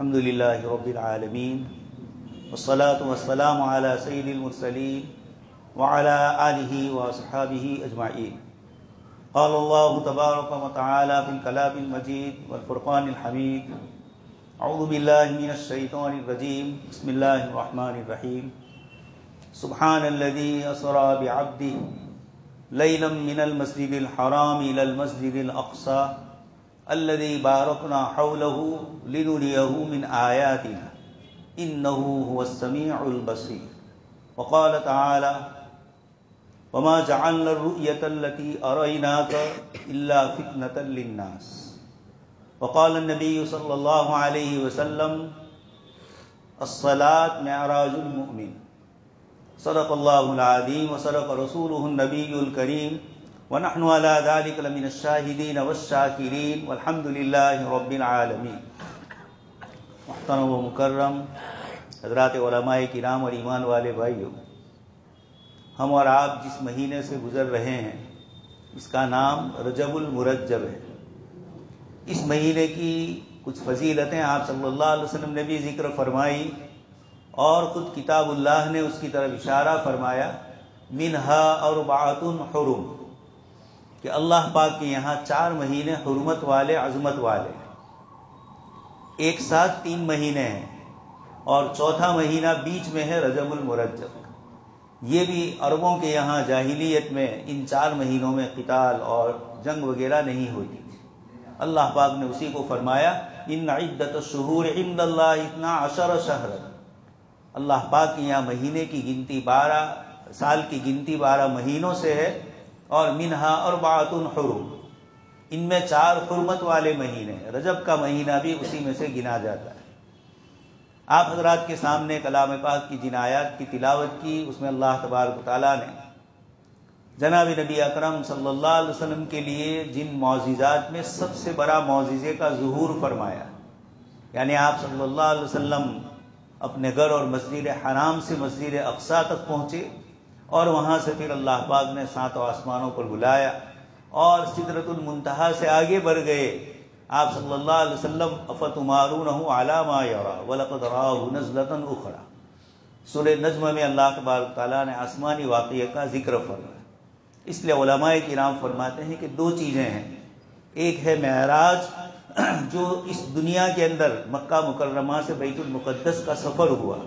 الحمد للہ رب العالمین والصلاة والسلام علی سید المرسلین وعلی آلہ واصحابہ اجمعین. قال اللہ تبارک و تعالی فی الکلام المجید والفرقان الحمید. اعوذ باللہ من الشیطان الرجیم. بسم اللہ الرحمن الرحیم. سبحان الذی اسری بعبدہ لیلا من المسجد الحرام الى المسجد الاقصى الذي باركنا حوله لنريه من آياتنا إنه هو السميع البصير. وقال تعالى وما جعلنا الرؤية التي أريناك إلا فتنة للناس. وقال النبي صلى الله عليه وسلم الصلاة معراج المؤمن. صدق الله العظيم وصدق رسوله النبي الكريم ونحن على ذلك لمن الشاهدين والشاكرين والحمد لله رب العالمين. محترم و مکرم حضرات علماء کرام اور ایمان والے بھائیوں، ہم اور آپ جس مہینے سے گزر رہے ہیں اس کا نام رجب المرجب ہے. اس مہینے کی کچھ فضیلتیں آپ صلی اللہ علیہ وسلم نے بھی ذکر فرمائی اور خود کتاب اللہ نے اس کی طرف اشارہ فرمایا. منہا اربعۃ حرم، کہ اللہ پاک کے یہاں 4 مہینے حرمت والے، عظمت والے. ایک ساتھ 3 مہینے ہیں اور چوتھا مہینہ بیچ میں ہے رجب المرجب. یہ بھی عربوں کے یہاں جاہلیت میں ان 4 مہینوں میں قتال اور جنگ وغیرہ نہیں ہوتی تھی. اللہ پاک نے اسی کو فرمایا ان عدت الشہور عند اللہ 12 شہرا. اللہ پاک کے یہاں مہینے کی گنتی 12، سال کی گنتی 12 مہینوں سے ہے. اور منہا اربعۃ حرم، ان میں 4 حرمت والے مہینے. رجب کا مہینہ بھی اسی میں سے گنا جاتا ہے. آپ حضرات کے سامنے کلام پاک کی جن آیات کی تلاوت کی، اس میں اللہ تبارک و تعالیٰ نے جناب نبی اکرم صلی اللہ علیہ وسلم کے لیے جن معجزات میں سب سے بڑا معجزے کا ظہور فرمایا، یعنی آپ صلی اللہ علیہ وسلم اپنے گھر اور مسجد حرام سے مسجد اقصیٰ تک پہنچے اور وہاں سے پھر اللہ پاک نے 7 آسمانوں پر بلایا اور سدرۃ المنتہا سے آگے بڑھ گئے. آپ صلی اللہ علیہ وسلم افتمارونہ علی ما یری ولقد رآہ نزلۃ اخری. سورہ نجم میں اللہ تبارک تعالیٰ نے آسمانی واقعے کا ذکر فرمایا. اس لیے علماء کرام فرماتے ہیں کہ 2 چیزیں ہیں. ایک ہے معراج، جو اس دنیا کے اندر مکہ مکرمہ سے بیت المقدس کا سفر ہوا،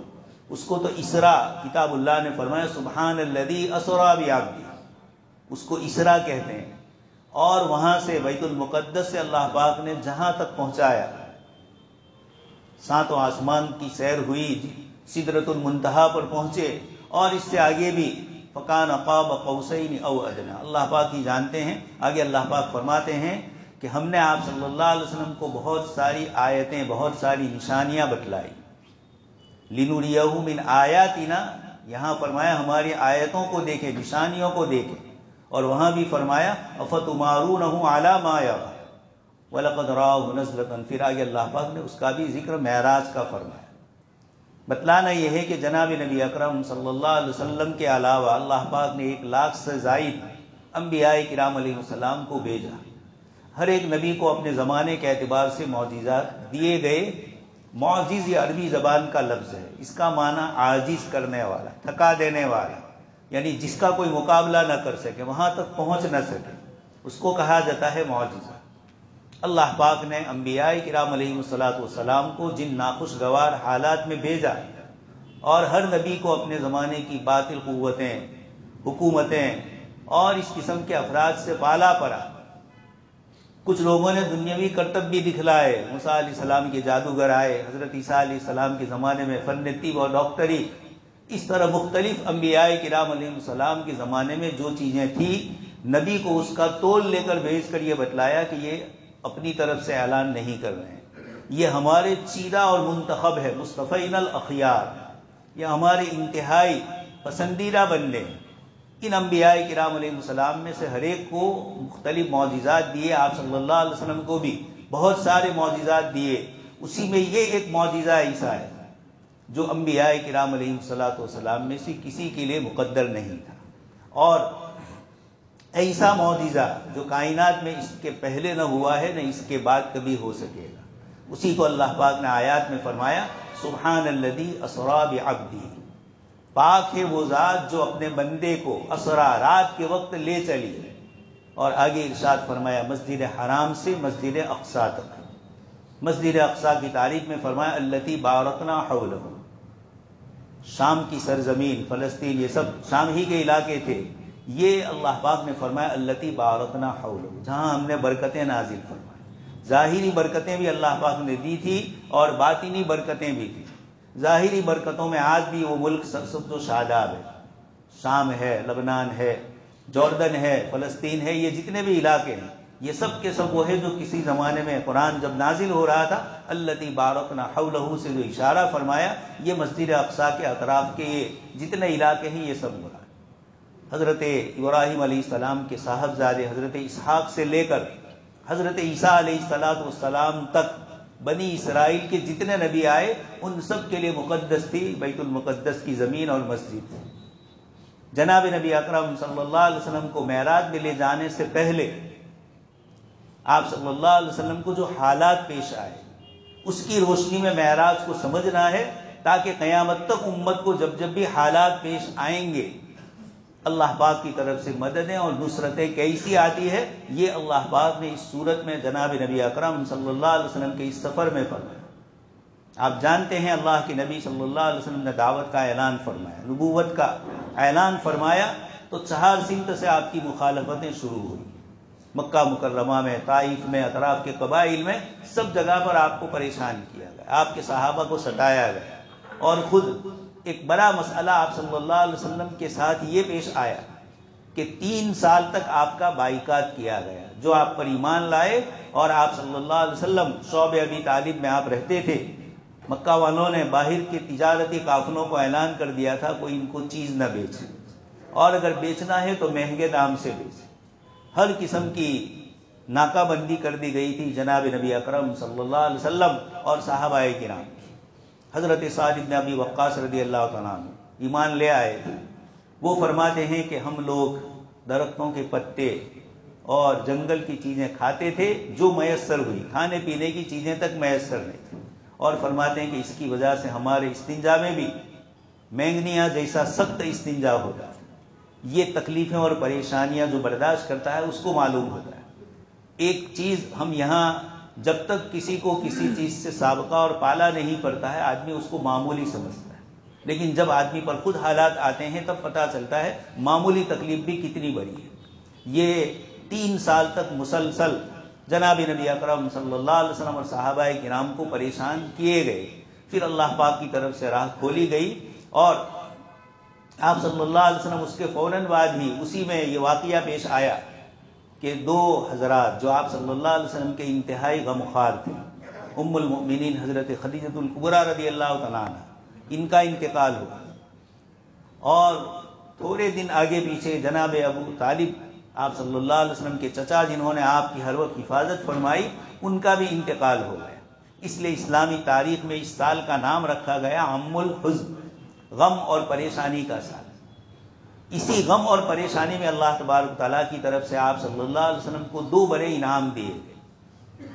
اس کو تو اسراء کتاب اللہ نے فرمایا سبحان الذی اسری بعبدہ، اس کو اسراء کہتے ہیں. اور وہاں سے بیت المقدس سے اللہ پاک نے جہاں تک پہنچایا، 7 آسمان کی سیر ہوئی، سدرۃ المنتہا پر پہنچے اور اس سے آگے بھی فکان قاب قوسین او ادنی. اللہ پاک ہی جانتے ہیں. آگے اللہ پاک فرماتے ہیں کہ ہم نے آپ صلی اللہ علیہ وسلم کو بہت ساری آیتیں، بہت ساری نشانیاں بتلائی. لِنُرِيَهُ مِنْ آیاتنا، یہاں فرمایا ہماری آیتوں کو دیکھیں، نشانیوں کو دیکھیں. اور وہاں بھی فرمایا افتمارونہ علی ما یری وَلَقَدْ رَآهُ نَزْلَةً. پھر آگے اللہ پاک نے اس کا بھی ذکر معراج کا فرمایا. بتلانا یہ ہے کہ جناب نبی اکرم صلی اللہ علیہ وسلم کے علاوہ اللہ پاک نے 1 لاکھ سے زائد انبیاء کرام علیہ السلام کو بھیجا. ہر ایک نبی کو اپنے زمانے کے اعتبار سے معجزات دیے گئے. معجز یہ عربی زبان کا لفظ ہے، اس کا معنی عاجز کرنے والا، تھکا دینے والا، یعنی جس کا کوئی مقابلہ نہ کر سکے، وہاں تک پہنچ نہ سکے، اس کو کہا جاتا ہے معجزہ. اللہ پاک نے انبیاء کرام علیہ السلام کو جن ناخوشگوار حالات میں بھیجا اور ہر نبی کو اپنے زمانے کی باطل قوتیں، حکومتیں اور اس قسم کے افراد سے پالا پڑا. کچھ لوگوں نے دنیاوی کرتب بھی دکھلائے. موسیٰ علیہ السلام کے جادوگر آئے، حضرت عیسیٰ علیہ السلام کے زمانے میں فن طب اور ڈاکٹری. اس طرح مختلف انبیاء کرام علیہ السلام کے زمانے میں جو چیزیں تھیں، نبی کو اس کا تول لے کر بھیج کر یہ بتلایا کہ یہ اپنی طرف سے اعلان نہیں کر رہے ہیں، یہ ہمارے چیدہ اور منتخب ہے، مصطفین الاخیار، یہ ہمارے انتہائی پسندیدہ بندے. ان انبیاء کرام علیہ السلام میں سے ہر ایک کو مختلف معجزات دیے. آپ صلی اللہ علیہ وسلم کو بھی بہت سارے معجزات دیے. اسی میں یہ ایک معجزہ عیسیٰ ہے جو انبیاء کرام علیہ السلام میں سے کسی کے لیے مقدر نہیں تھا. اور ایسا معجزہ جو کائنات میں اس کے پہلے نہ ہوا ہے، نہ اس کے بعد کبھی ہو سکے گا. اسی کو اللہ پاک نے آیات میں فرمایا سبحان الذی اسری بعبدہ، پاک ہے وہ ذات جو اپنے بندے کو اسرا رات کے وقت لے چلی. اور آگے ارشاد فرمایا مسجد حرام سے مسجد اقصی تک. مسجد اقصی کی تعریف میں فرمایا التی بارکنا حولہ، شام کی سرزمین فلسطین یہ سب شام ہی کے علاقے تھے. یہ اللہ پاک نے فرمایا التی بارکنا حولہ، جہاں ہم نے برکتیں نازل فرمائی. ظاہری برکتیں بھی اللہ پاک نے دی تھی اور باطنی برکتیں بھی تھی. ظاہری برکتوں میں آج بھی وہ ملک سب تو شاداب ہے، شام ہے، لبنان ہے، جوردن ہے، فلسطین ہے، یہ جتنے بھی علاقے ہیں یہ سب کے سب وہ ہے جو کسی زمانے میں قرآن جب نازل ہو رہا تھا التی بارکنا حولہ سے جو اشارہ فرمایا یہ مسجد اقصی کے اطراف کے یہ جتنے علاقے ہیں یہ سب ہو رہا ہے. حضرت ابراہیم علیہ السلام کے صاحبزادے حضرت اسحاق سے لے کر حضرت عیسیٰ علیہ السلام تک بنی اسرائیل کے جتنے نبی آئے ان سب کے لیے مقدس تھی بیت المقدس کی زمین اور مسجد. جناب نبی اکرم صلی اللہ علیہ وسلم کو معراج میں لے جانے سے پہلے آپ صلی اللہ علیہ وسلم کو جو حالات پیش آئے اس کی روشنی میں معراج کو سمجھنا ہے تاکہ قیامت تک امت کو جب جب بھی حالات پیش آئیں گے اللہ پاک کی طرف سے مددیں اور نصرتیں کیسی آتی ہے یہ اللہ پاک نے اس صورت میں جناب نبی اکرم صلی اللہ علیہ وسلم کے اس سفر میں فرمایا. آپ جانتے ہیں اللہ کے نبی صلی اللہ علیہ وسلم نے دعوت کا اعلان فرمایا، نبوت کا اعلان فرمایا تو 4 سمت سے آپ کی مخالفتیں شروع ہوئی. مکہ مکرمہ میں، طائف میں، اطراف کے قبائل میں سب جگہ پر آپ کو پریشان کیا گیا، آپ کے صحابہ کو ستایا گیا. اور خود ایک بڑا مسئلہ آپ صلی اللہ علیہ وسلم کے ساتھ یہ پیش آیا کہ 3 سال تک آپ کا بائیکاٹ کیا گیا. جو آپ پر ایمان لائے اور آپ صلی اللہ علیہ وسلم شعب ابی طالب میں آپ رہتے تھے، مکہ والوں نے باہر کے تجارتی قافلوں کو اعلان کر دیا تھا کوئی ان کو چیز نہ بیچے، اور اگر بیچنا ہے تو مہنگے دام سے بیچے. ہر قسم کی ناکہ بندی کر دی گئی تھی جناب نبی اکرم صلی اللہ علیہ وسلم اور صحابہ کرام. حضرت سعد بن ابی وقاص رضی اللہ تعالیٰ عنہ ایمان لے آئے. وہ فرماتے ہیں کہ ہم لوگ درختوں کے پتے اور جنگل کی چیزیں کھاتے تھے جو میسر ہوئی، کھانے پینے کی چیزیں تک میسر نہیں تھی. اور فرماتے ہیں کہ اس کی وجہ سے ہمارے استنجا میں بھی مینگنیا جیسا سخت استنجا ہوتا ہے. یہ تکلیفیں اور پریشانیاں جو برداشت کرتا ہے اس کو معلوم ہوتا ہے. ایک چیز ہم یہاں جب تک کسی کو کسی چیز سے سابقہ اور پالا نہیں پڑتا ہے آدمی اس کو معمولی سمجھتا ہے، لیکن جب آدمی پر خود حالات آتے ہیں تب پتہ چلتا ہے معمولی تکلیف بھی کتنی بڑی ہے. یہ 3 سال تک مسلسل جناب نبی اکرم صلی اللہ علیہ وسلم اور صحابہ کرام کو پریشان کیے گئے. پھر اللہ پاک کی طرف سے راہ کھولی گئی اور آپ صلی اللہ علیہ وسلم اس کے فوراً بعد ہی اسی میں یہ واقعہ پیش آیا کہ 2 حضرات جو آپ صلی اللہ علیہ وسلم کے انتہائی غمخوار تھے، ام المؤمنین حضرت خدیجہ الکبریٰ رضی اللہ تعالیٰ عنہ، ان کا انتقال ہوا. اور تھوڑے دن آگے پیچھے جناب ابو طالب آپ صلی اللہ علیہ وسلم کے چچا جنہوں نے آپ کی ہر وقت حفاظت فرمائی ان کا بھی انتقال ہو گیا. اس لیے اسلامی تاریخ میں اس سال کا نام رکھا گیا عام الحزن، غم اور پریشانی کا سال. اسی غم اور پریشانی میں اللہ تبارک تعالیٰ کی طرف سے آپ صلی اللہ علیہ وسلم کو 2 بڑے انعام دیے گئے.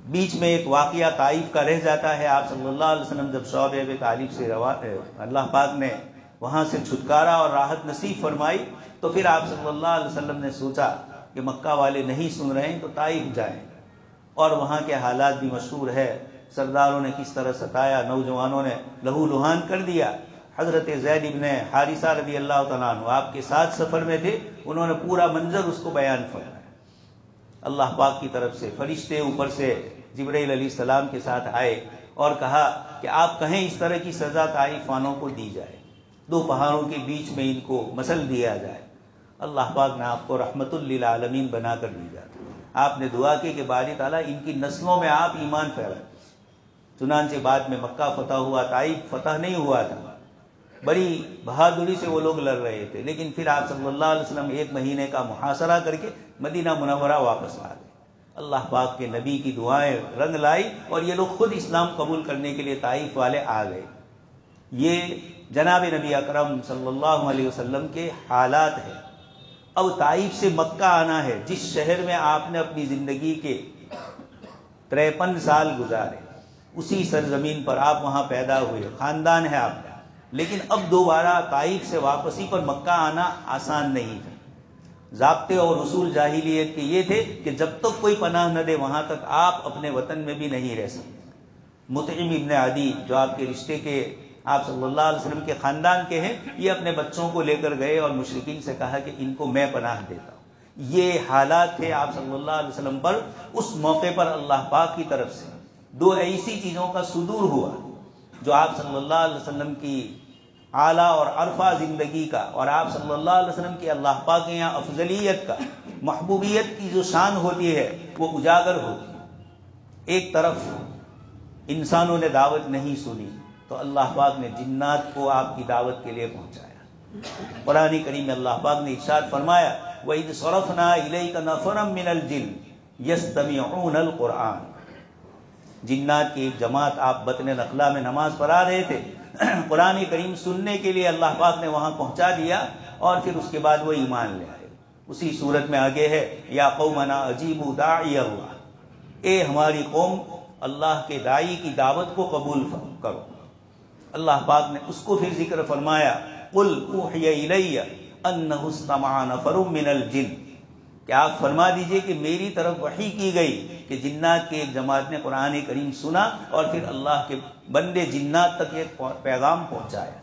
بیچ میں ایک واقعہ طائف کا رہ جاتا ہے. آپ صلی اللہ علیہ وسلم جب شعب ابی طالب سے اللہ پاک نے وہاں سے چھٹکارا اور راحت نصیب فرمائی تو پھر آپ صلی اللہ علیہ وسلم نے سوچا کہ مکہ والے نہیں سن رہے ہیں تو طائف جائیں. اور وہاں کے حالات بھی مشہور ہے، سرداروں نے کس طرح ستایا، نوجوانوں نے لہو لہان کر دیا. حضرت زید بن حارثہ رضی اللہ تعالیٰ عنہ آپ کے ساتھ سفر میں تھے، انہوں نے پورا منظر اس کو بیان فرمایا. اللہ پاک کی طرف سے فرشتے اوپر سے جبرائیل علیہ السلام کے ساتھ آئے اور کہا کہ آپ کہیں اس طرح کی سزا طائف والوں کو دی جائے، 2 پہاڑوں کے بیچ میں ان کو مسل دیا جائے. اللہ پاک نے آپ کو رحمت للعالمین بنا کر بھیجا. آپ نے دعا کی کہ باری تعالیٰ ان کی نسلوں میں آپ ایمان پھیلائیں. چنانچہ بعد میں مکہ فتح ہوا، طائف فتح نہیں ہوا تھا. بڑی بہادری سے وہ لوگ لڑ رہے تھے، لیکن پھر آپ صلی اللہ علیہ وسلم 1 مہینے کا محاصرہ کر کے مدینہ منورہ واپس آ گئے. اللہ پاک کے نبی کی دعائیں رنگ لائی اور یہ لوگ خود اسلام قبول کرنے کے لیے طائف والے آ گئے. یہ جناب نبی اکرم صلی اللہ علیہ وسلم کے حالات ہیں. اب طائف سے مکہ آنا ہے، جس شہر میں آپ نے اپنی زندگی کے 53 سال گزارے اسی سرزمین پر، آپ وہاں پیدا ہوئے، خاندان ہے آپ کا، لیکن اب دوبارہ طائف سے واپسی پر مکہ آنا آسان نہیں تھا۔ ضابطے اور اصول جاہلیت کے یہ تھے کہ جب تک کوئی پناہ نہ دے وہاں تک آپ اپنے وطن میں بھی نہیں رہ سکتے۔ مطعم ابن عدی جو آپ کے رشتے کے، آپ صلی اللہ علیہ وسلم کے خاندان کے ہیں، یہ اپنے بچوں کو لے کر گئے اور مشرکین سے کہا کہ ان کو میں پناہ دیتا ہوں۔ یہ حالات تھے آپ صلی اللہ علیہ وسلم پر۔ اس موقع پر اللہ پاک کی طرف سے دو ایسی چیزوں کا صدور ہوا جو آپ صلی اللہ علیہ وسلم کی اعلیٰ اور عرفہ زندگی کا، اور آپ صلی اللہ علیہ وسلم کی اللہ پاک کے یہاں افضلیت کا، محبوبیت کی جو شان ہوتی ہے وہ اجاگر ہوتی ہے۔ ایک طرف انسانوں نے دعوت نہیں سنی تو اللہ پاک نے جنات کو آپ کی دعوت کے لیے پہنچایا۔ قرآن کریم میں اللہ پاک نے ارشاد فرمایا وَإِذْ صَرَفْنَا إِلَيْكَ نَفَرًا مِّنَ الْجِنِّ يَسْتَمِعُونَ الْقُرْآنَ۔ جنات کی ایک جماعت، آپ بطن نخلا میں نماز پڑھا رہے تھے، قرآن کریم سننے کے لیے اللہ پاک نے وہاں پہنچا دیا، اور پھر اس کے بعد وہ ایمان لے آئے۔ اسی صورت میں آگے ہے یا قومنا اجیبوا داعی اللہ، اے ہماری قوم اللہ کے داعی کی دعوت کو قبول کرو۔ اللہ پاک نے اس کو پھر ذکر فرمایا قل اوحی الی انہ استمع نفر من الجن، کہ آپ فرما دیجئے کہ میری طرف وحی کی گئی کہ جنات کی ایک جماعت نے قرآن کریم سنا اور پھر اللہ کے بندے جنات تک یہ پیغام پہنچایا۔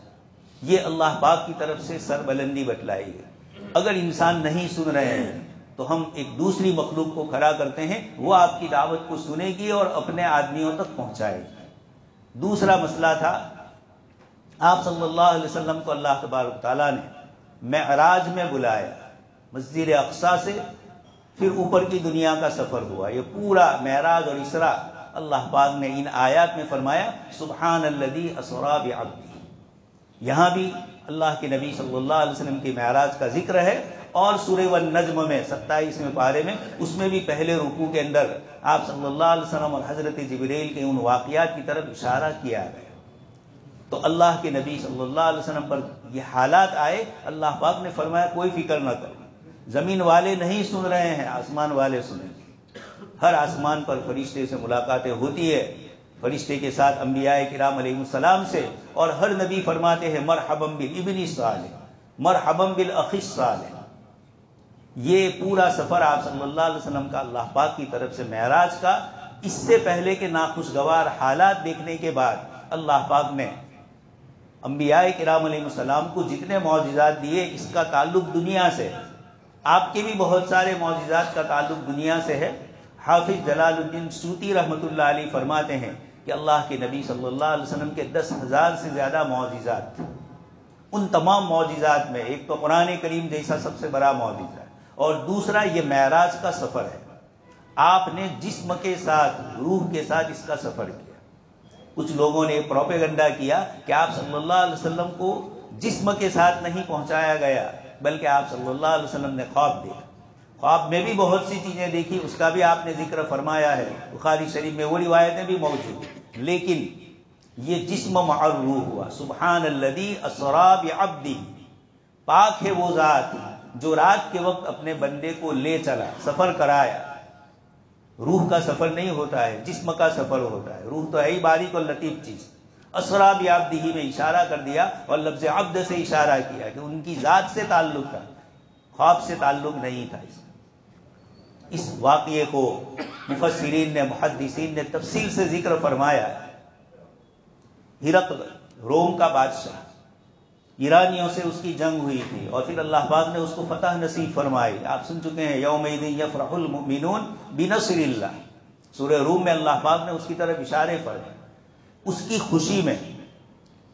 یہ اللہ پاک کی طرف سے سربلندی بتلائی ہے۔ اگر انسان نہیں سن رہے ہیں تو ہم ایک دوسری مخلوق کو کھڑا کرتے ہیں، وہ آپ کی دعوت کو سنے گی اور اپنے آدمیوں تک پہنچائے گی۔ دوسرا مسئلہ تھا آپ صلی اللہ علیہ وسلم کو اللہ تبارک تعالیٰ نے معراج میں بلایا، مسجد اقصیٰ سے پھر اوپر کی دنیا کا سفر ہوا۔ یہ پورا معراج اور اسراء اللہ پاک نے ان آیات میں فرمایا سبحان الذی اسریٰ بعبدہ۔ یہاں بھی اللہ کے نبی صلی اللہ علیہ وسلم کی معراج کا ذکر ہے، اور سورہ والنجم میں 27ویں پارے میں اس میں بھی پہلے رکوع کے اندر آپ صلی اللہ علیہ وسلم اور حضرت جبریل کے ان واقعات کی طرف اشارہ کیا گیا۔ تو اللہ کے نبی صلی اللہ علیہ وسلم پر یہ حالات آئے، اللہ پاک نے فرمایا کوئی فکر نہ کرو، زمین والے نہیں سن رہے ہیں، آسمان والے سنیں گے۔ ہر آسمان پر فرشتے سے ملاقاتیں ہوتی ہے، فرشتے کے ساتھ انبیاء کرام علیہ السلام سے، اور ہر نبی فرماتے ہیں مرحبا بالابن الصالح، مرحبا بالاخ الصالح۔ یہ پورا سفر آپ صلی اللہ علیہ وسلم کا اللہ پاک کی طرف سے معراج کا، اس سے پہلے کے ناخوشگوار حالات دیکھنے کے بعد اللہ پاک نے انبیاء کرام علیہ السلام کو جتنے معجزات دیے اس کا تعلق دنیا سے، آپ کے بھی بہت سارے معجزات کا تعلق دنیا سے ہے۔ حافظ جلال الدین سیوطی رحمۃ اللہ علیہ فرماتے ہیں کہ اللہ کے نبی صلی اللہ علیہ وسلم کے 10,000 سے زیادہ معجزات تھے۔ ان تمام معجزات میں ایک تو قرآن کریم جیسا سب سے بڑا معجزہ ہے، اور دوسرا یہ معراج کا سفر ہے۔ آپ نے جسم کے ساتھ، روح کے ساتھ اس کا سفر کیا۔ کچھ لوگوں نے پروپیگنڈا کیا کہ آپ صلی اللہ علیہ وسلم کو جسم کے ساتھ نہیں پہنچایا گیا، بلکہ آپ صلی اللہ علیہ وسلم نے خواب دیکھا۔ خواب میں بھی بہت سی چیزیں دیکھی، اس کا بھی آپ نے ذکر فرمایا ہے، بخاری شریف میں وہ روایتیں بھی موجود ہیں، لیکن یہ جسم مع الروح ہوا۔ سبحان الذی اسریٰ بعبدہ، پاک ہے وہ ذات جو رات کے وقت اپنے بندے کو لے چلا، سفر کرایا۔ روح کا سفر نہیں ہوتا ہے، جسم کا سفر ہوتا ہے۔ روح تو ہے ہی باریک اور لطیف چیز۔ اسریٰ بعبدہ میں اشارہ کر دیا، اور لفظ عبد سے اشارہ کیا کہ ان کی ذات سے تعلق تھا، خواب سے تعلق نہیں تھا۔ اس واقعے کو مفسرین نے، محدثین نے تفصیل سے ذکر فرمایا ہے۔ ہرقل روم کا بادشاہ، ایرانیوں سے اس کی جنگ ہوئی تھی، اور پھر اللہ پاک نے اس کو فتح نصیب فرمائی۔ آپ سن چکے ہیں یومئذ یفرح المؤمنون بنصر اللہ، سورہ روم میں اللہ پاک نے اس کی طرف اشارے فرمائے۔ اس کی خوشی میں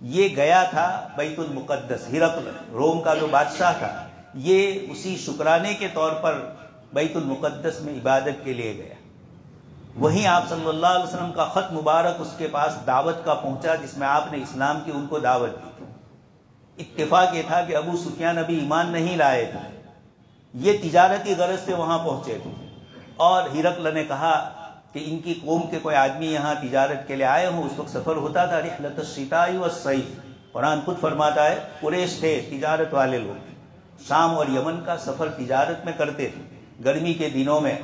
یہ گیا تھا بیت المقدس، ہرقل روم کا جو بادشاہ تھا، یہ اسی شکرانے کے طور پر بیت المقدس میں عبادت کے لیے گیا۔ وہیں آپ صلی اللہ علیہ وسلم کا خط مبارک اس کے پاس دعوت کا پہنچا، جس میں آپ نے اسلام کی ان کو دعوت دی۔ اتفاق یہ تھا کہ ابو سفیان ابھی ایمان نہیں لائے تھے، یہ تجارتی غرض سے وہاں پہنچے تھے، اور ہرقل نے کہا کہ ان کی قوم کے کوئی آدمی یہاں تجارت کے لیے آئے ہوں۔ اس وقت سفر ہوتا تھا رحلۃ الشتاء والصیف، قرآن خود فرماتا ہے قریش تھے تجارت والے لوگ، شام اور یمن کا سفر تجارت میں کرتے تھے۔ گرمی کے دنوں میں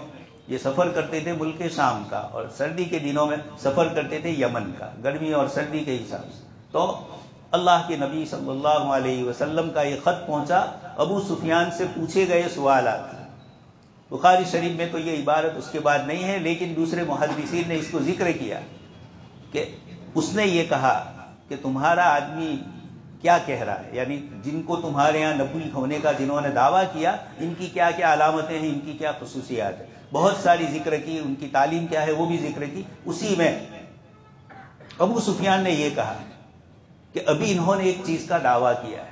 یہ سفر کرتے تھے ملک شام کا، اور سردی کے دنوں میں سفر کرتے تھے یمن کا، گرمی اور سردی کے حساب سے۔ تو اللہ کے نبی صلی اللہ علیہ وسلم کا یہ خط پہنچا، ابو سفیان سے پوچھے گئے سوالات۔ بخاری شریف میں تو یہ عبارت اس کے بعد نہیں ہے، لیکن دوسرے محدثین نے اس کو ذکر کیا کہ اس نے یہ کہا کہ تمہارا آدمی کیا کہہ رہا ہے، یعنی جن کو تمہارے یہاں نبی ہونے کا جنہوں نے دعویٰ کیا، ان کی کیا کیا علامتیں ہیں، ان کی کیا خصوصیات ہیں، بہت ساری ذکر کی، ان کی تعلیم کیا ہے وہ بھی ذکر کی۔ اسی میں ابو سفیان نے یہ کہا کہ ابھی انہوں نے ایک چیز کا دعویٰ کیا ہے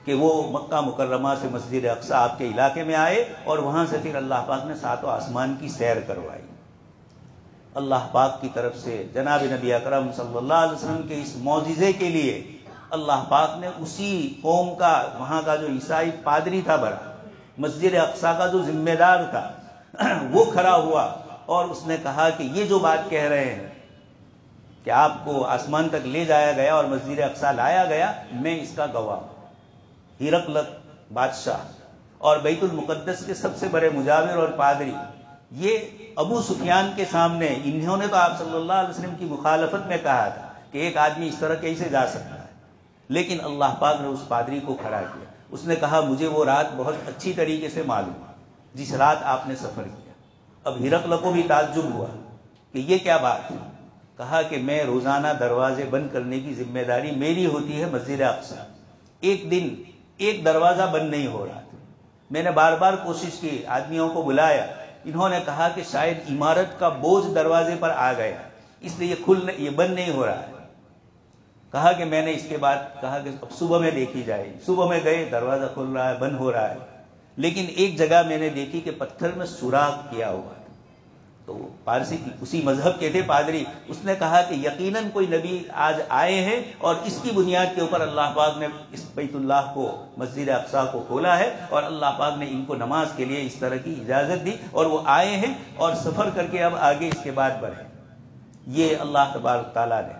کہ وہ مکہ مکرمہ سے مسجد اقصی آپ کے علاقے میں آئے اور وہاں سے پھر اللہ پاک نے ساتوں آسمان کی سیر کروائی۔ اللہ پاک کی طرف سے جناب نبی اکرم صلی اللہ علیہ وسلم کے اس معجزے کے لیے اللہ پاک نے اسی قوم کا، وہاں کا جو عیسائی پادری تھا بڑا، مسجد اقصی کا جو ذمہ دار تھا، وہ کھڑا ہوا اور اس نے کہا کہ یہ جو بات کہہ رہے ہیں کہ آپ کو آسمان تک لے جایا گیا اور مسجد اقصی لایا گیا، میں اس کا گواہ ہوں۔ ہرقل بادشاہ اور بیت المقدس کے سب سے بڑے مجاور اور پادری، یہ ابو سفیان کے سامنے، انہوں نے تو آپ صلی اللہ علیہ وسلم کی مخالفت میں کہا تھا کہ ایک آدمی اس طرح کیسے جا سکتا ہے، لیکن اللہ پاک نے اس پادری کو کھڑا کیا۔ اس نے کہا مجھے وہ رات بہت اچھی طریقے سے معلوم ہے جس رات آپ نے سفر کیا۔ اب ہرقل کو بھی تعجب ہوا کہ یہ کیا بات ہے، کہا کہ میں روزانہ دروازے بند کرنے کی ذمہ داری میری ہوتی ہے مسجد اقصی، ایک دن ایک دروازہ بند نہیں ہو رہا تھا، میں نے بار بار کوشش کی، آدمیوں کو بلایا، انہوں نے کہا کہ شاید عمارت کا بوجھ دروازے پر آ گیا اس لیے یہ بند نہیں ہو رہا ہے۔ کہا کہ میں نے اس کے بعد کہا کہ اب صبح میں دیکھی جائے گی، صبح میں گئے، دروازہ کھل رہا ہے، بند ہو رہا ہے، لیکن ایک جگہ میں نے دیکھی کہ پتھر میں سوراخ کیا ہوا تھا۔ تو پارسی کی اسی مذہب کے تھے پادری، اس نے کہا کہ یقیناً کوئی نبی آج آئے ہیں اور اس کی بنیاد کے اوپر اللہ پاک نے اس بیت اللہ کو، مسجد اقصی کو کھولا ہے، اور اللہ پاک نے ان کو نماز کے لیے اس طرح کی اجازت دی، اور وہ آئے ہیں اور سفر کر کے اب آگے اس کے بعد بڑھے۔ یہ اللہ تبارک تعالیٰ نے،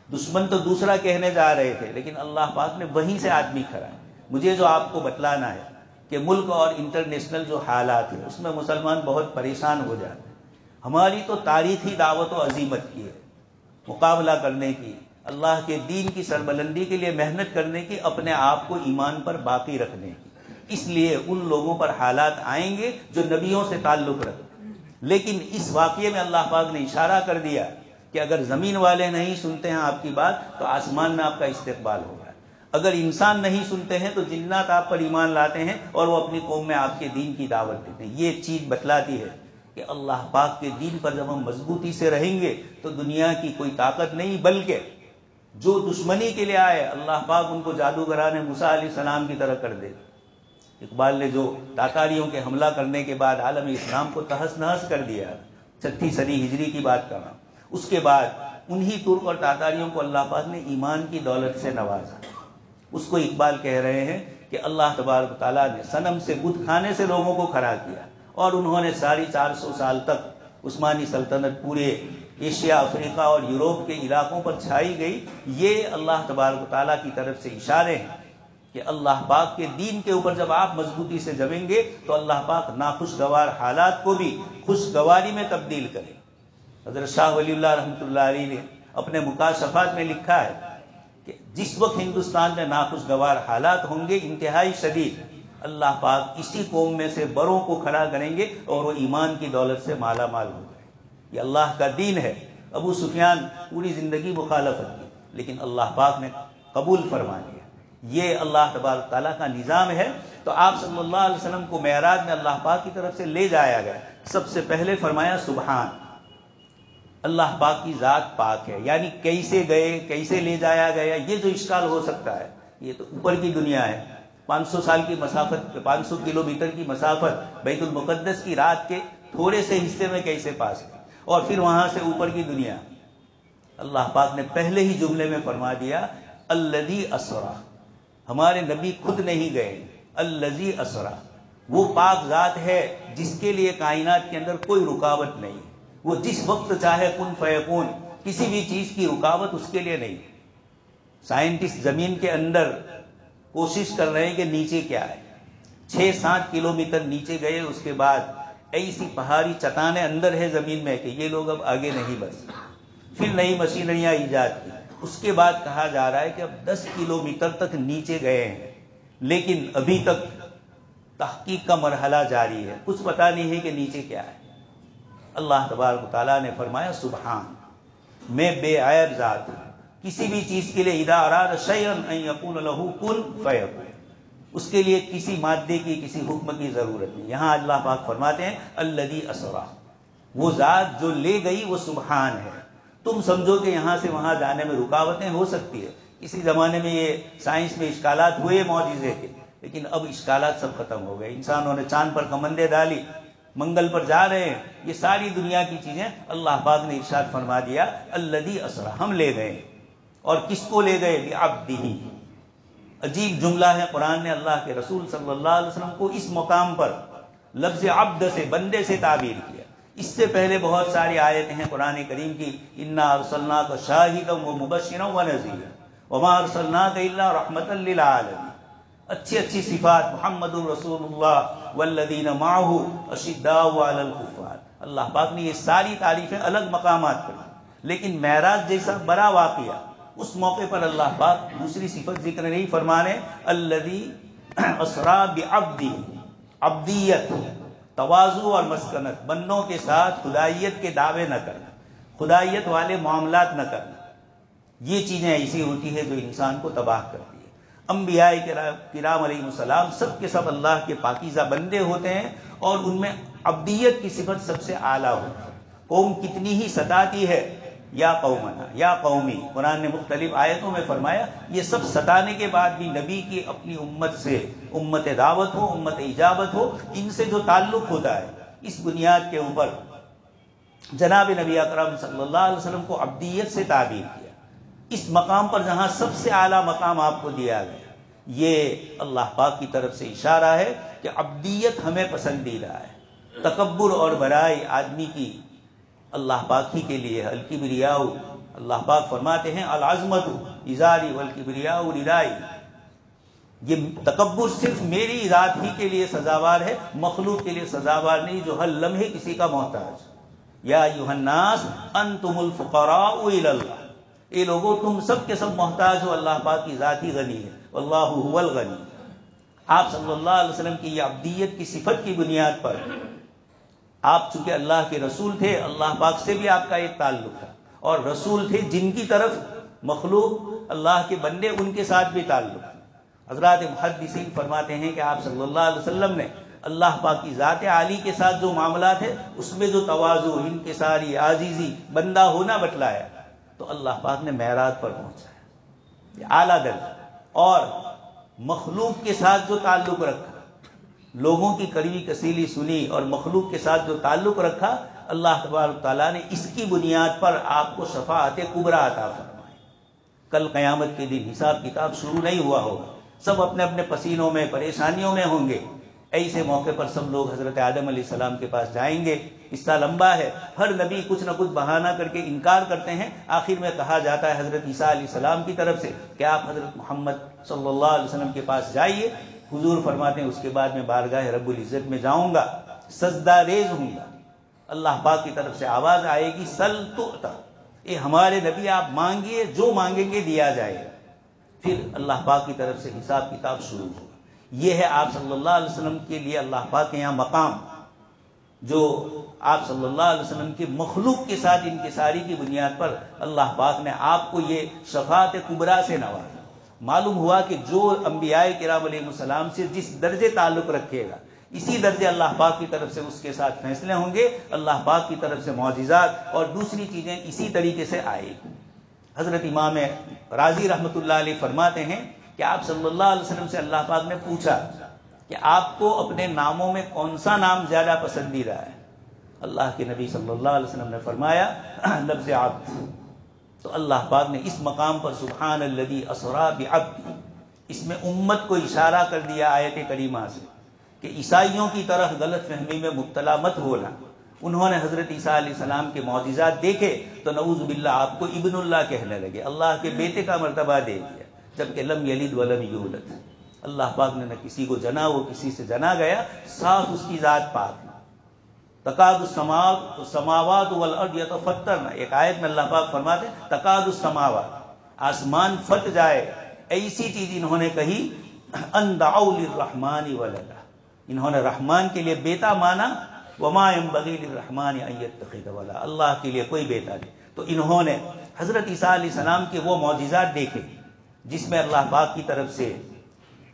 دشمن تو دوسرا کہنے جا رہے تھے، لیکن اللہ پاک نے وہیں سے آدمی کھڑا ہے۔ مجھے جو آپ کو بتلانا ہے کہ ملک اور انٹرنیشنل جو حالات ہیں اس میں مسلمان بہت پریشان ہو جاتے ہیں۔ ہماری تو تاریخی دعوت و عزیمت کی ہے، مقابلہ کرنے کی، اللہ کے دین کی سربلندی کے لیے محنت کرنے کی، اپنے آپ کو ایمان پر باقی رکھنے کی۔ اس لیے ان لوگوں پر حالات آئیں گے جو نبیوں سے تعلق رکھتے ہیں، لیکن اس واقعے میں اللہ پاک نے اشارہ کر دیا کہ اگر زمین والے نہیں سنتے ہیں آپ کی بات تو آسمان میں آپ کا استقبال ہوگا، اگر انسان نہیں سنتے ہیں تو جنات آپ پر ایمان لاتے ہیں اور وہ اپنی قوم میں آپ کے دین کی دعوت دیتے ہیں۔ یہ چیز بتلاتی ہے کہ اللہ پاک کے دین پر جب ہم مضبوطی سے رہیں گے تو دنیا کی کوئی طاقت نہیں، بلکہ جو دشمنی کے لیے آئے اللہ پاک ان کو جادوگران موسیٰ علیہ السلام کی طرح کر دے۔ اقبال نے جو تاتاریوں کے حملہ کرنے کے بعد عالم اسلام کو تہس نہس کر دیا، 6 صدی ہجری کی بات کر رہا ہوں، اس کے بعد انہی ترک اور تاتاریوں کو اللہ پاک نے ایمان کی دولت سے نوازا۔ اس کو اقبال کہہ رہے ہیں کہ اللہ تبارک تعالیٰ نے صنم سے، بت خانے سے لوگوں کو کھڑا کیا، اور انہوں نے 450 سال تک عثمانی سلطنت پورے ایشیا، افریقہ اور یوروپ کے علاقوں پر چھائی گئی۔ یہ اللہ تبارک تعالیٰ کی طرف سے اشارے ہیں کہ اللہ پاک کے دین کے اوپر جب آپ مضبوطی سے جمیں گے تو اللہ پاک ناخوشگوار حالات کو بھی خوشگواری میں تبدیل کرے۔ حضرت شاہ ولی اللہ رحمۃ اللہ علیہ نے اپنے مکاشفات میں لکھا ہے کہ جس وقت ہندوستان میں ناخوشگوار حالات ہوں گے انتہائی شدید، اللہ پاک اسی قوم میں سے بڑوں کو کھڑا کریں گے اور وہ ایمان کی دولت سے مالا مال ہو گئے۔ یہ اللہ کا دین ہے۔ ابو سفیان پوری زندگی مخالفت کی، لیکن اللہ پاک نے قبول فرما لیا۔ یہ اللہ تبارک تعالیٰ کا نظام ہے۔ تو آپ صلی اللہ علیہ وسلم کو معراج میں اللہ پاک کی طرف سے لے جایا گیا، سب سے پہلے فرمایا سبحان، اللہ پاک کی ذات پاک ہے، یعنی کیسے گئے، کیسے لے جایا گیا، یہ جو اشکال ہو سکتا ہے، یہ تو اوپر کی دنیا ہے۔ 500 سال کی مسافت، 500 کلومیٹر کی مسافت بیت المقدس کی رات کے تھوڑے سے حصے میں کیسے پاس کی، اور پھر وہاں سے اوپر کی دنیا۔ اللہ پاک نے پہلے ہی جملے میں فرما دیا الذی اسرا، ہمارے نبی خود نہیں گئے، الذی اسرا، وہ پاک ذات ہے جس کے لیے کائنات کے اندر کوئی رکاوٹ نہیں، وہ جس وقت چاہے کن فیکون، کسی بھی چیز کی رکاوٹ اس کے لیے نہیں۔ سائنٹسٹ زمین کے اندر کوشش کر رہے ہیں کہ نیچے کیا ہے، 6-7 کلومیٹر نیچے گئے، اس کے بعد ایسی پہاڑی چٹانیں اندر ہے زمین میں کہ یہ لوگ اب آگے نہیں بڑھ سکتے. پھر نئی مشینریاں ایجاد کی. اس کے بعد کہا جا رہا ہے کہ اب 10 کلومیٹر تک نیچے گئے ہیں، لیکن ابھی تک تحقیق کا مرحلہ جاری ہے، کچھ پتہ نہیں ہے کہ نیچے کیا ہے. اللہ تبارک و تعالیٰ نے فرمایا سبحان، میں بے عیب ذات ہوں. کسی بھی چیز کے لیے اذا اراد شیئا ان یقول له کن فیکون، اس کے لیے کسی مادے کی کسی حکم کی ضرورت نہیں. یہاں اللہ پاک فرماتے ہیں الذی اسرا، وہ ذات جو لے گئی وہ سبحان ہے. تم سمجھو کہ یہاں سے وہاں جانے میں رکاوٹیں ہو سکتی ہے. کسی زمانے میں یہ سائنس میں اشکالات ہوئے معجزے کے، لیکن اب اشکالات سب ختم ہو گئے. انسانوں نے چاند پر کمندیں ڈالی، منگل پر جا رہے ہیں. یہ ساری دنیا کی چیزیں اللہ پاک نے ارشاد فرما دیا الذی اسرا، ہم لے گئے. اور کس کو لے گئے؟ بعبدہ. عجیب جملہ ہے، قرآن نے اللہ کے رسول صلی اللہ علیہ وسلم کو اس مقام پر لفظ عبد سے، بندے سے تعبیر کیا. اس سے پہلے بہت ساری آیتیں ہیں قرآن کریم کی، انا ارسلناک شاہدا ومبشرا ونذیرا وما ارسلناک الا رحمتا للعالمین. اچھی اچھی صفات، محمد رسول اللہ والذین معہ اشداء علی الکفار. اللہ پاک نے یہ ساری تعریفیں الگ مقامات پر، لیکن معراج جیسا بڑا واقعہ اس موقع پر اللہ پاک دوسری صفت ذکر نہیں فرمانے الذی اسرا بعبدہ. عبدیت، تواضع اور مسکنت، بندوں کے ساتھ خدائیت کے دعوے نہ کرنا، خدائیت والے معاملات نہ کرنا. یہ چیزیں ایسی ہوتی ہے جو انسان کو تباہ کرتی ہے. انبیاء کرام علیہ السلام سب کے سب اللہ کے پاکیزہ بندے ہوتے ہیں، اور ان میں عبدیت کی صفت سب سے اعلیٰ ہوتی ہے. قوم کتنی ہی ستاتی ہے، یا قومنا، یا قومی، قرآن نے مختلف آیتوں میں فرمایا. یہ سب ستانے کے بعد بھی نبی کی اپنی امت سے، امت دعوت ہو، امت اجابت ہو، ان سے جو تعلق ہوتا ہے، اس بنیاد کے اوپر جناب نبی اکرم صلی اللہ علیہ وسلم کو عبدیت سے تعبیر کیا. اس مقام پر جہاں سب سے اعلیٰ مقام آپ کو دیا گیا، یہ اللہ پاک کی طرف سے اشارہ ہے کہ عبدیت ہمیں پسندیدہ ہے. تکبر اور بڑائی آدمی کی اللہ پاک ہی کے لیے ہے. الکبریاء، اللہ پاک فرماتے ہیں العظمت ازاری والکبریاء ردائی. یہ تکبر صرف میری ذات ہی کے لیے سزاوار ہے، مخلوق کے لیے سزاوار نہیں جو ہر لمحے کسی کا محتاج. یا ایھا الناس انتم الفقراء الی اللہ، اے لوگوں تم سب کے سب محتاج ہو، اللہ پاک کی ذات ہی غنی ہے. واللہ هو الغنی. آپ صلی اللہ علیہ وسلم کی یہ عبدیت کی صفت کی بنیاد پر، آپ چونکہ اللہ کے رسول تھے، اللہ پاک سے بھی آپ کا ایک تعلق تھا، اور رسول تھے جن کی طرف مخلوق اللہ کے بندے ان کے ساتھ بھی تعلق تھا. حضرات محدثین فرماتے ہیں کہ آپ صلی اللہ علیہ وسلم نے اللہ پاک کی ذات عالی کے ساتھ جو معاملات ہے، اس میں جو تواضع، انکساری، عاجزی، بندہ ہونا بتلایا، تو اللہ پاک نے معراج پر پہنچایا. یہ اعلیٰ درجہ. اور مخلوق کے ساتھ جو تعلق رکھا، لوگوں کی کڑوی کسیلی سنی اور مخلوق کے ساتھ جو تعلق رکھا، اللہ تبارک تعالیٰ نے اس کی بنیاد پر آپ کو شفاعت کبریٰ عطا فرمائی. کل قیامت کے دن حساب کتاب شروع نہیں ہوا ہوگا، سب اپنے اپنے پسینوں میں، پریشانیوں میں ہوں گے. ایسے موقع پر سب لوگ حضرت آدم علیہ السلام کے پاس جائیں گے. قصہ لمبا ہے، ہر نبی کچھ نہ کچھ بہانہ کر کے انکار کرتے ہیں. آخر میں کہا جاتا ہے حضرت عیسیٰ علیہ السلام کی طرف سے کہ آپ حضرت محمد صلی اللہ علیہ وسلم کے پاس جائیے. حضور فرماتے ہیں اس کے بعد میں بارگاہ رب العزت میں جاؤں گا، سجدہ ریز ہوں گا. اللہ پاک کی طرف سے آواز آئے گی سل تؤتا، اے ہمارے نبی آپ مانگیے، جو مانگیں گے دیا جائے گا. پھر اللہ پاک کی طرف سے حساب کتاب شروع ہوگا. یہ ہے آپ صلی اللہ علیہ وسلم کے لیے اللہ پاک کے یہاں مقام، جو آپ صلی اللہ علیہ وسلم کے مخلوق کے ساتھ انکساری کی بنیاد پر اللہ پاک نے آپ کو یہ شفاعت کبریٰ سے نوازا. معلوم ہوا کہ جو انبیاء کرام علیہ السلام سے جس درجے تعلق رکھے گا، اسی درجے اللہ پاک کی طرف سے اس کے ساتھ فیصلے ہوں گے، اللہ پاک کی طرف سے معجزات اور دوسری چیزیں اسی طریقے سے آئے گی. حضرت امام رازی رحمۃ اللہ علیہ فرماتے ہیں کہ آپ صلی اللہ علیہ وسلم سے اللہ پاک نے پوچھا کہ آپ کو اپنے ناموں میں کون سا نام زیادہ پسندیدہ ہے؟ اللہ کے نبی صلی اللہ علیہ وسلم نے فرمایا لفظ عبد. تو اللہ پاک نے اس مقام پر سبحان الذی اسریٰ بعبدہ، اس میں امت کو اشارہ کر دیا آیت کریمہ سے کہ عیسائیوں کی طرح غلط فہمی میں مبتلا مت ہونا. انہوں نے حضرت عیسیٰ علیہ السلام کے معجزات دیکھے تو نعوذ باللہ آپ کو ابن اللہ کہنے لگے، اللہ کے بیٹے کا مرتبہ دے دیا، جبکہ لم یلد ولم یولد. اللہ پاک نے نہ کسی کو جنا، وہ کسی سے جنا گیا، صاف اس کی ذات پاک. تکاد السماوات والارض یتفطرن، ایک آیت میں اللہ پاک فرماتے ہیں تکاد السماوات، آسمان پھٹ جائے، ایسی چیز انہوں نے کہی ان دعوا للرحمن ولدا، انہوں نے رحمان کے لیے بیٹا مانا، وما ينبغي للرحمن ان يتخذ ولدا، اللہ کے لیے کوئی بیٹا نہیں۔ تو انہوں نے حضرت عیسیٰ علیہ السلام کے وہ معجزات دیکھے جس میں اللہ پاک کی طرف سے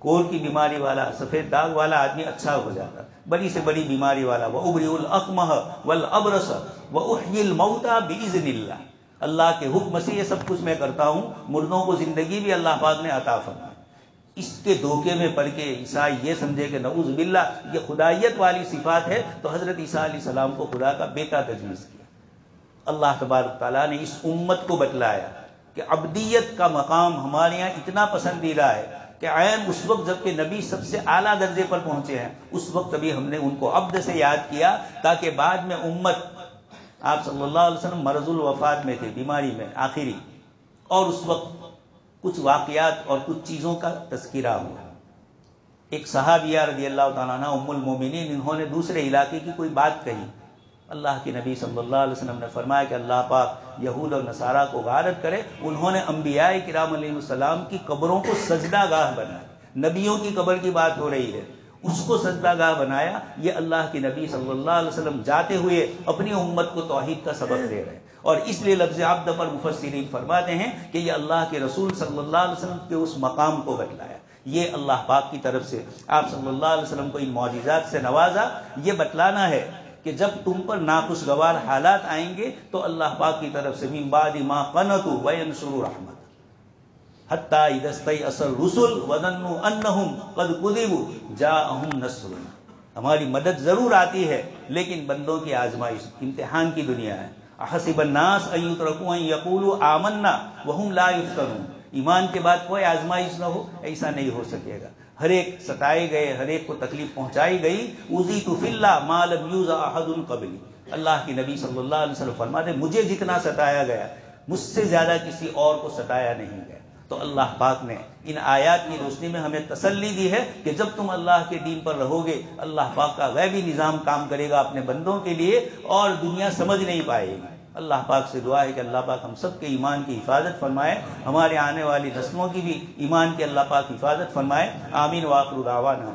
کور کی بیماری والا، سفید داغ والا آدمی اچھا ہو جاتا، بڑی سے بڑی بیماری والا، وَأُبْرِئُ الْأَكْمَحَ وَالْأَبْرَصَ وَأُحْيِي الْمَوْتَى بِإِذْنِ اللَّهِ، اللہ کے حکم سے یہ سب کچھ میں کرتا ہوں، مردوں کو زندگی بھی اللہ پاک نے عطا فرمائی۔ اس کے دھوکے میں پڑھ کے عیسائی یہ سمجھے کہ نعوذ باللہ یہ خدائیت والی صفات ہے، تو حضرت عیسیٰ علیہ السلام کو خدا کا بیٹا تجویز کیا۔ اللہ تبارک تعالیٰ نے اس امت کو بتلایا کہ عبدیت کا مقام ہمارے یہاں اتنا پسندیدہ ہے کہ عین اس وقت جب کہ نبی سب سے اعلیٰ درجے پر پہنچے ہیں، اس وقت ابھی ہم نے ان کو عبد سے یاد کیا، تاکہ بعد میں امت، آپ صلی اللہ علیہ وسلم مرض الوفات میں تھے، بیماری میں آخری، اور اس وقت کچھ واقعات اور کچھ چیزوں کا تذکرہ ہوا۔ ایک صحابیہ رضی اللہ تعالیٰ عنہ ام المومنین، انہوں نے دوسرے علاقے کی کوئی بات کہی، اللہ کے نبی صلی اللہ علیہ وسلم نے فرمایا کہ اللہ پاک یہود اور نصارہ کو غارت کرے، انہوں نے انبیاء کرام علیہ السلام کی قبروں کو سجدہ گاہ بنایا، نبیوں کی قبر کی بات ہو رہی ہے، اس کو سجدہ گاہ بنایا۔ یہ اللہ کے نبی صلی اللہ علیہ وسلم جاتے ہوئے اپنی امت کو توحید کا سبق دے رہے ہیں، اور اس لیے لفظ عبد پر مفسرین فرماتے ہیں کہ یہ اللہ کے رسول صلی اللہ علیہ وسلم کے اس مقام کو بتلایا۔ یہ اللہ پاک کی طرف سے آپ صلی اللہ علیہ وسلم کو ان معجزات سے نوازا، یہ بتلانا ہے کہ جب تم پر ناخوشگوار حالات آئیں گے تو اللہ پاک کی طرف سے من بعد ما قنطوا وینشر رحمت حتی اذا استیأس الرسل وظنوا انہم قد کذبوا جاءہم نصرنا، ہماری مدد ضرور آتی ہے لیکن بندوں کی آزمائش، امتحان کی دنیا ہے۔ احسب الناس ان یترکوا ان یقولوا آمنا وہم لا یفتنون، ایمان کے بعد کوئی آزمائش نہ ہو، ایسا نہیں ہو سکے گا۔ ہر ایک ستائے گئے، ہر ایک کو تکلیف پہنچائی گئی، اوذیت فی اللہ ما لم یوذ احد قبلی، اللہ کی نبی صلی اللہ علیہ وسلم فرماتے مجھے جتنا ستایا گیا مجھ سے زیادہ کسی اور کو ستایا نہیں گیا۔ تو اللہ پاک نے ان آیات کی روشنی میں ہمیں تسلی دی ہے کہ جب تم اللہ کے دین پر رہو گے، اللہ پاک کا غیبی نظام کام کرے گا اپنے بندوں کے لیے، اور دنیا سمجھ نہیں پائے گی۔ اللہ پاک سے دعا ہے کہ اللہ پاک ہم سب کے ایمان کی حفاظت فرمائے، ہمارے آنے والی نسلوں کی بھی ایمان کی اللہ پاک حفاظت فرمائے۔ آمین، وآخر دعوانا۔